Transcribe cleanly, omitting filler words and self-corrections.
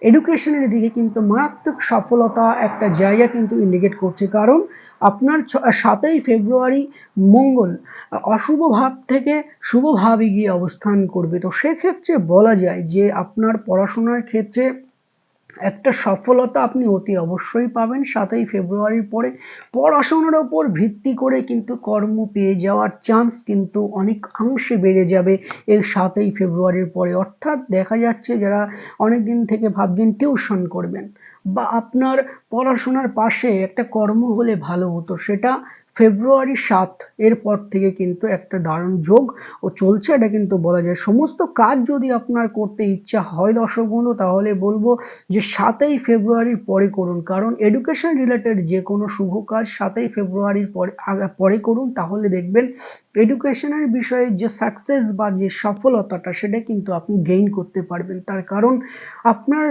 এডুকেশনের দিকে কিন্তু মারাত্মক সফলতা একটা জায়গা কিন্তু ইন্ডিকেট করছে, কারণ আপনার 7ই ফেব্রুয়ারি মঙ্গল অশুভ ভাব থেকে শুভ ভাবে গিয়ে অবস্থান করবে। তো সেক্ষেত্রে বলা যায় যে আপনার পড়াশোনার ক্ষেত্রে একটা সফলতা আপনি অতি অবশ্যই পাবেন 7ই ফেব্রুয়ারির পরে। পড়াশোনার ওপর ভিত্তি করে কিন্তু কর্ম পেয়ে যাওয়ার চান্স কিন্তু অনেকাংশে বেড়ে যাবে এই 7ই ফেব্রুয়ারির পরে। অর্থাৎ দেখা যাচ্ছে যারা অনেকদিন থেকে ভাবছেন টিউশন করবেন বা আপনার পড়াশোনার পাশে একটা কর্ম হলে ভালো হতো, সেটা ফেব্রুয়ারি 7 এর পর থেকে কিন্তু একটা দারুণ যোগ চলছে, এটা কিন্তু বলা যায়। সমস্ত কাজ যদি আপনার করতে ইচ্ছা হয় দর্শক বন্ধু, তাহলে বলবো যে 7ই ফেব্রুয়ারির পরে করুন, কারণ এডুকেশন রিলেটেড যে কোনো শুভ কাজ 7ই ফেব্রুয়ারির পরে করুন, তাহলে দেখবেন এডুকেশনের বিষয়ে যে সাকসেস বা যে সফলতাটা সেটা কিন্তু আপনি গেইন করতে পারবেন। তার কারণ আপনার